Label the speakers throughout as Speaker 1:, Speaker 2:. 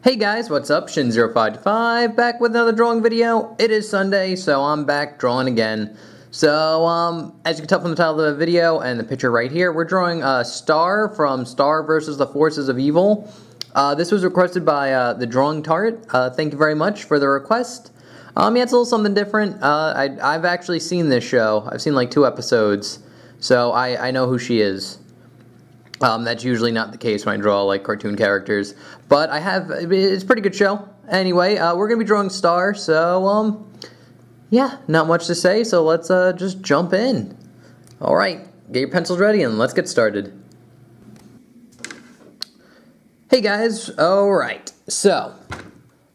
Speaker 1: Hey guys, what's up? Shin0525 back with another drawing video. It is Sunday, so I'm back drawing again. So, as you can tell from the title of the video and the picture right here, we're drawing Star from Star vs. the Forces of Evil. This was requested by the Drawing Tart. Thank you very much for the request. Yeah, it's a little something different. I've actually seen this show. I've seen like 2 episodes, so I know who she is. That's usually not the case when I draw like cartoon characters, but it's a pretty good show. Anyway, we're gonna be drawing Star, so yeah, not much to say, so let's just jump in. Alright, get your pencils ready and let's get started. Hey guys, alright, so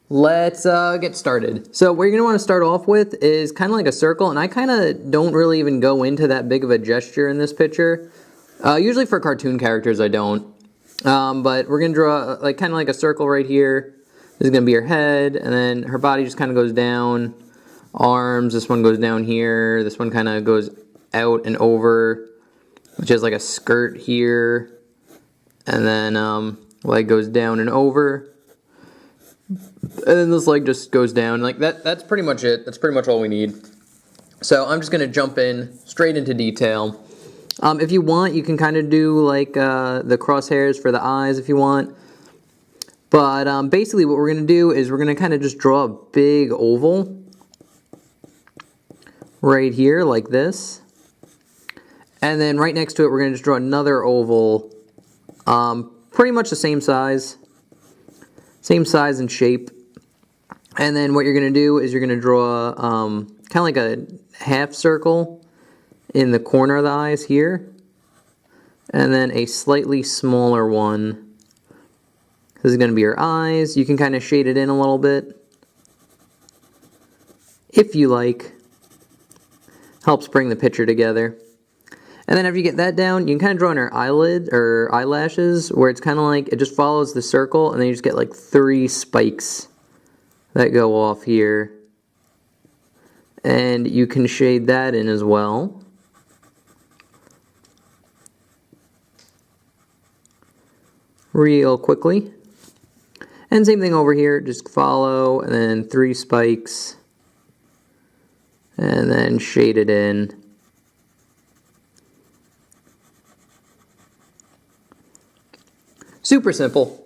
Speaker 1: let's get started. So what you're gonna want to start off with is kind of like a circle, and I kind of don't really even go into that big of a gesture in this picture. Usually for cartoon characters I don't, but we're going to draw like kind of like a circle right here. This is going to be her head, and then her body just kind of goes down, arms, this one goes down here, this one kind of goes out and over, which is like a skirt here, and then leg goes down and over, and then this leg just goes down. Like that's pretty much it. That's pretty much all we need. So I'm just going to jump in straight into detail. If you want, you can kind of do like the crosshairs for the eyes if you want. But basically what we're going to do is we're going to kind of just draw a big oval right here like this. And then right next to it we're going to just draw another oval, pretty much the same size and shape. And then what you're going to do is you're going to draw kind of like a half circle in the corner of the eyes here, and then a slightly smaller one. This is going to be your eyes. You can kind of shade it in a little bit if you like. Helps bring the picture together. And then after you get that down, you can kind of draw in her eyelid or eyelashes, where it's kind of like it just follows the circle, and then you just get like 3 spikes that go off here. And you can shade that in as well. Real quickly. And same thing over here, just follow, and then 3 spikes, and then shade it in. Super simple.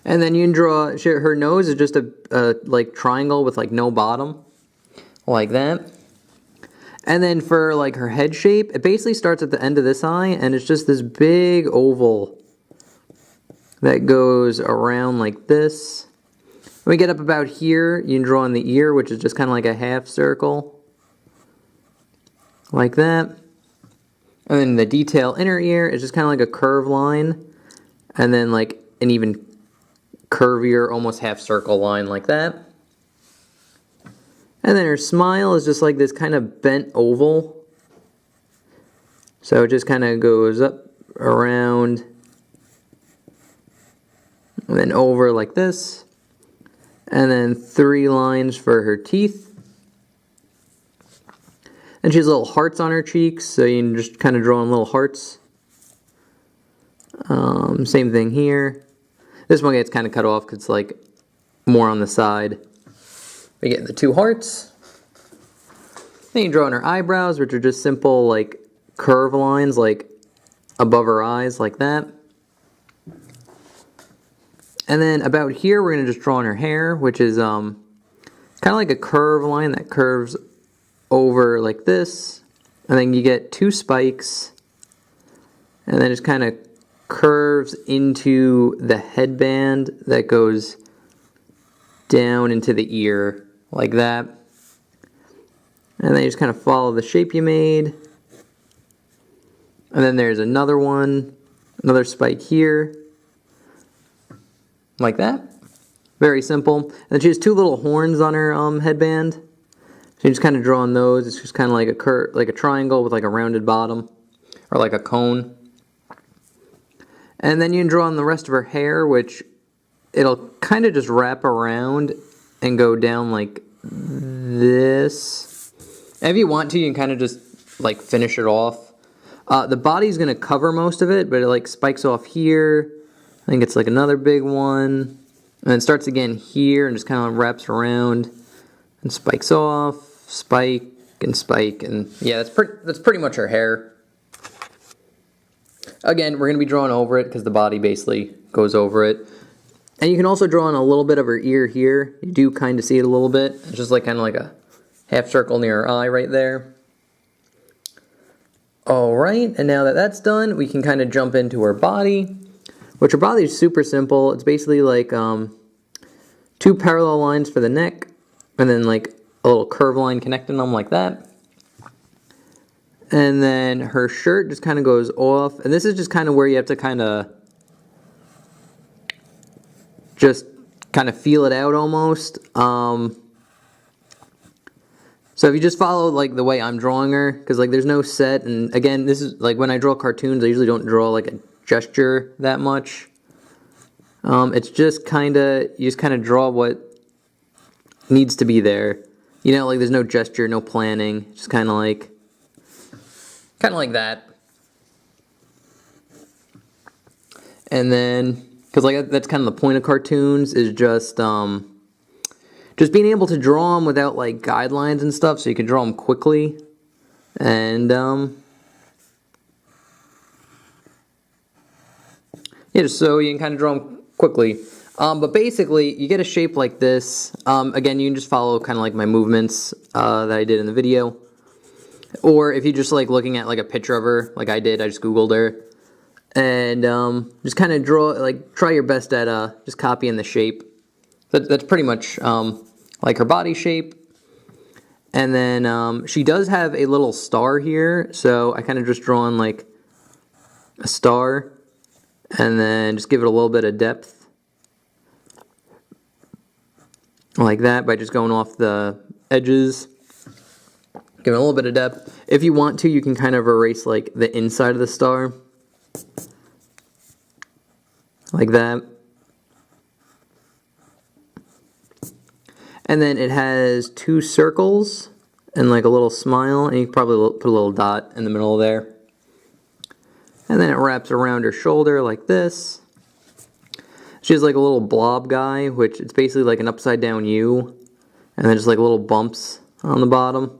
Speaker 1: And then you can draw, her nose is just a like triangle with like no bottom, like that. And then for like her head shape, it basically starts at the end of this eye, and it's just this big oval that goes around like this. When we get up about here, you can draw in the ear, which is just kind of like a half circle, like that. And then the detail inner ear is just kind of like a curved line, and then like an even curvier, almost half circle line like that. And then her smile is just like this kind of bent oval. So it just kind of goes up, around, and then over like this. And then 3 lines for her teeth. And she has little hearts on her cheeks, so you can just kind of draw in little hearts. Same thing here. This one gets kind of cut off because it's like more on the side. We get the 2 hearts. Then you draw in her eyebrows, which are just simple like curve lines like above her eyes like that. And then about here we're going to just draw in her hair, which is kind of like a curve line that curves over like this. And then you get 2 spikes, and then just kind of curves into the headband that goes down into the ear like that. And then you just kind of follow the shape you made. And then there's another one, another spike here, like that. Very simple. And then she has 2 little horns on her headband. So you just kind of draw on those. It's just kind of like a triangle with like a rounded bottom, or like a cone. And then you can draw on the rest of her hair, which it'll kind of just wrap around and go down like this. And if you want to, you can kind of just like finish it off. The body's going to cover most of it, but it like spikes off here. I think it's like another big one. And then starts again here and just kind of wraps around and spikes off, spike, and spike. And yeah, that's pretty much her hair. Again, we're going to be drawing over it because the body basically goes over it. And you can also draw on a little bit of her ear here. You do kind of see it a little bit. It's just like kind of like a half circle near her eye right there. Alright, and now that that's done, we can kind of jump into her body. Which her body is super simple. It's basically like 2 parallel lines for the neck, and then like a little curve line connecting them like that. And then her shirt just kind of goes off, and this is just kind of where you have to kind of just kind of feel it out almost. So if you just follow like the way I'm drawing her, because like there's no set, and again, this is like when I draw cartoons, I usually don't draw like a gesture that much. It's just kind of, you just kind of draw what needs to be there. You know, like there's no gesture, no planning, just kind of like that. And then, because like that's kind of the point of cartoons, is just being able to draw them without like guidelines and stuff, so you can draw them quickly. And yeah, just so you can kind of draw them quickly. But basically, you get a shape like this. Again, you can just follow kind of like my movements that I did in the video. Or if you're just like looking at like a picture of her, like I did, I just Googled her. And just kind of draw, like try your best at just copying the shape. That's pretty much like her body shape. And then she does have a little star here, so I kind of just drawn like a star. And then just give it a little bit of depth. Like that, by just going off the edges. Give it a little bit of depth. If you want to, you can kind of erase like the inside of the star. Like that. And then it has 2 circles and like a little smile, and you can probably put a little dot in the middle there. And then it wraps around her shoulder like this. She has like a little blob guy, which it's basically like an upside down U. And then just like little bumps on the bottom.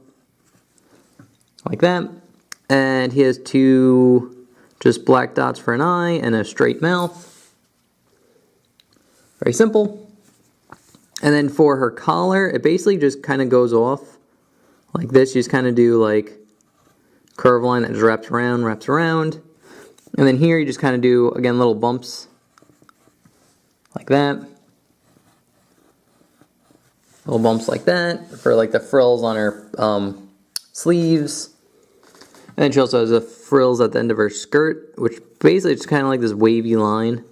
Speaker 1: Like that. And he has 2 just black dots for an eye and a straight mouth. Very simple. And then for her collar, it basically just kind of goes off like this. You just kind of do like curve line that just wraps around. And then here you just kind of do, again, little bumps like that. Little bumps like that for like the frills on her sleeves. And then she also has the frills at the end of her skirt, which basically just kind of like this wavy line.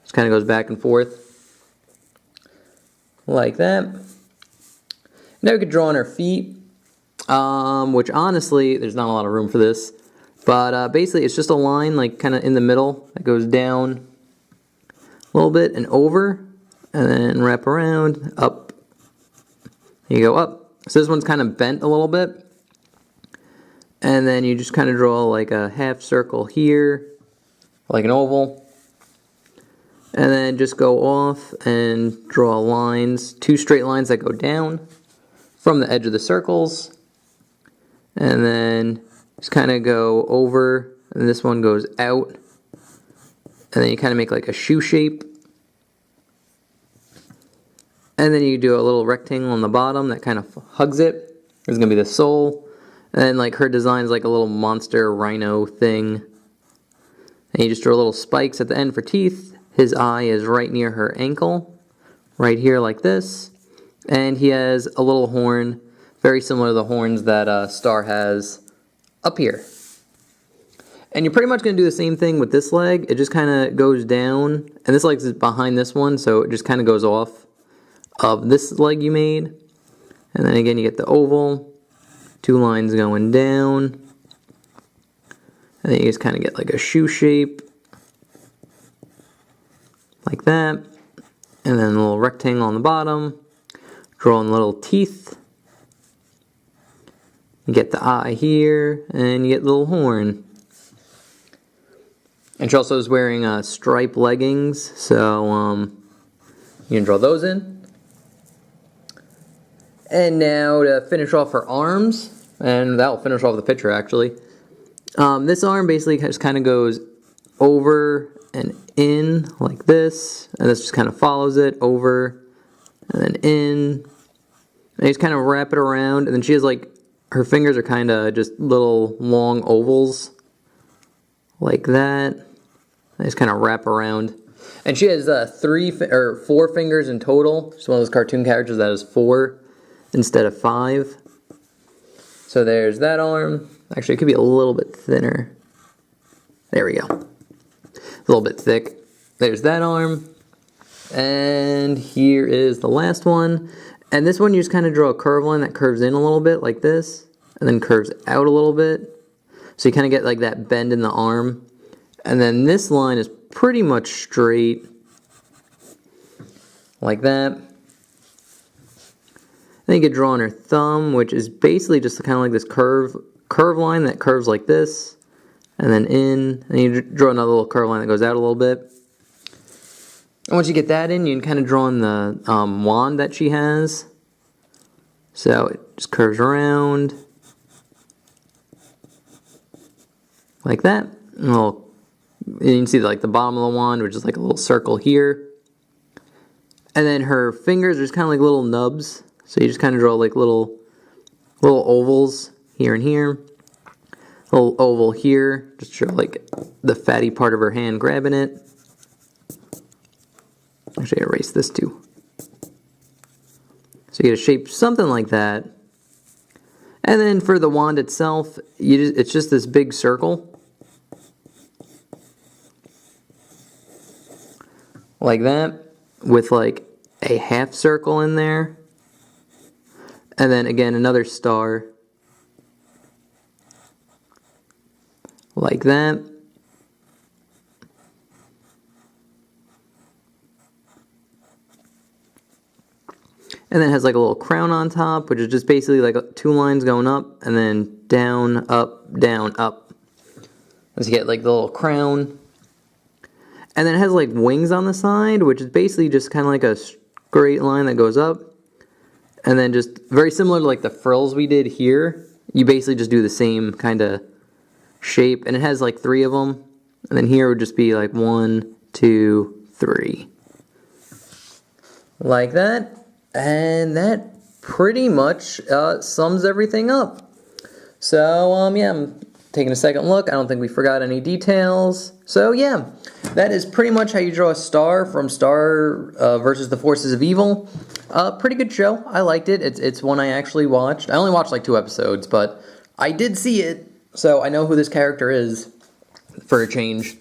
Speaker 1: Just kind of goes back and forth. Like that. Now we could draw on her feet, which honestly, there's not a lot of room for this. But basically, it's just a line like kind of in the middle that goes down a little bit and over, and then wrap around, up. You go up. So this one's kind of bent a little bit. And then you just kind of draw like a half circle here, like an oval. And then just go off and draw lines, 2 straight lines that go down from the edge of the circles. And then just kind of go over, and this one goes out. And then you kind of make like a shoe shape. And then you do a little rectangle on the bottom that kind of hugs it. There's going to be the sole. And then like her design is like a little monster rhino thing. And you just draw little spikes at the end for teeth. His eye is right near her ankle, right here like this. And he has a little horn, very similar to the horns that Star has up here. And you're pretty much going to do the same thing with this leg. It just kind of goes down, and this leg is behind this one, so it just kind of goes off of this leg you made. And then again, you get the oval, 2 lines going down. And then you just kind of get like a shoe shape. Like that. And then a little rectangle on the bottom. Drawing little teeth. You get the eye here, and you get the little horn. And she also is wearing striped leggings, so you can draw those in. And now to finish off her arms, and that will finish off the picture actually. This arm basically just kind of goes over and in like this, and this just kind of follows it over and then in. And you just kind of wrap it around, and then she has like, her fingers are kind of just little long ovals like that. They just kind of wrap around. And she has 4 fingers in total. She's one of those cartoon characters that has 4 instead of 5. So there's that arm. Actually, it could be a little bit thinner. There we go. A little bit thick. There's that arm. And here is the last one. And this one you just kind of draw a curve line that curves in a little bit like this, and then curves out a little bit. So you kind of get like that bend in the arm. And then this line is pretty much straight like that. Then you could draw on her thumb, which is basically just kind of like this curve line that curves like this, and then in, and you draw another little curve line that goes out a little bit. And once you get that in, you can kind of draw on the wand that she has. So it just curves around like that. And you can see like the bottom of the wand, which is like a little circle here. And then her fingers are just kind of like little nubs. So you just kind of draw like little ovals here and here. A little oval here, just show like the fatty part of her hand grabbing it. Actually, erase this too. So you get a shape something like that. And then for the wand itself, it's just this big circle. Like that. With like a half circle in there. And then again, another star. Like that. And then it has like a little crown on top, which is just basically like 2 lines going up, and then down, up, up. As you get like the little crown. And then it has like wings on the side, which is basically just kind of like a straight line that goes up. And then just very similar to like the frills we did here. You basically just do the same kind of shape. And it has like 3 of them. And then here would just be like 1, 2, 3. Like that. And that pretty much sums everything up. So, yeah, I'm taking a second look. I don't think we forgot any details. So, yeah, that is pretty much how you draw a star from Star versus the Forces of Evil. Pretty good show. I liked it. It's one I actually watched. I only watched like 2 episodes, but I did see it, so I know who this character is for a change.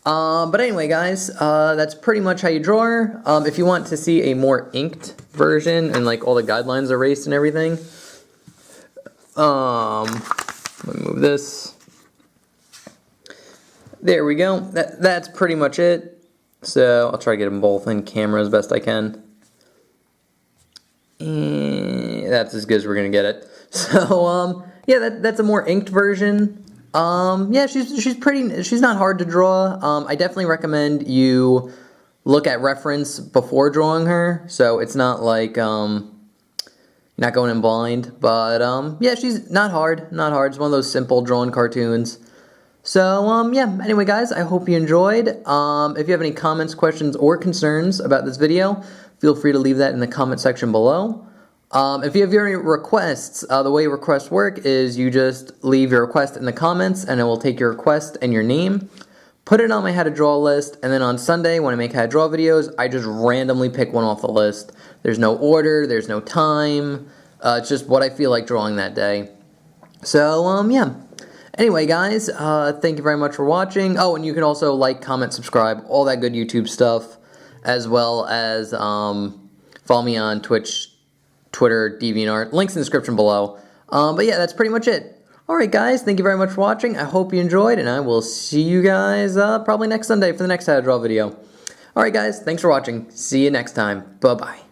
Speaker 1: But anyway, guys, that's pretty much how you draw her. If you want to see a more inked version and like all the guidelines erased and everything, let me move this. There we go. That's pretty much it. So I'll try to get them both in camera as best I can. And that's as good as we're gonna get it. So yeah, that's a more inked version. Yeah, she's not hard to draw. I definitely recommend you look at reference before drawing her, so it's not like not going in blind. But yeah, she's not hard. It's one of those simple drawn cartoons. So yeah, anyway guys, I hope you enjoyed. If you have any comments, questions, or concerns about this video, feel free to leave that in the comment section below. If you have any requests, the way requests work is you just leave your request in the comments, and it will take your request and your name, put it on my how to draw list, and then on Sunday when I make how to draw videos, I just randomly pick one off the list. There's no order, there's no time, it's just what I feel like drawing that day. So yeah. Anyway guys, thank you very much for watching. Oh, and you can also like, comment, subscribe, all that good YouTube stuff, as well as follow me on Twitch, Twitter, DeviantArt, links in the description below. But yeah, that's pretty much it. Alright guys, thank you very much for watching. I hope you enjoyed, and I will see you guys probably next Sunday for the next How to Draw video. Alright guys, thanks for watching. See you next time. Bye-bye.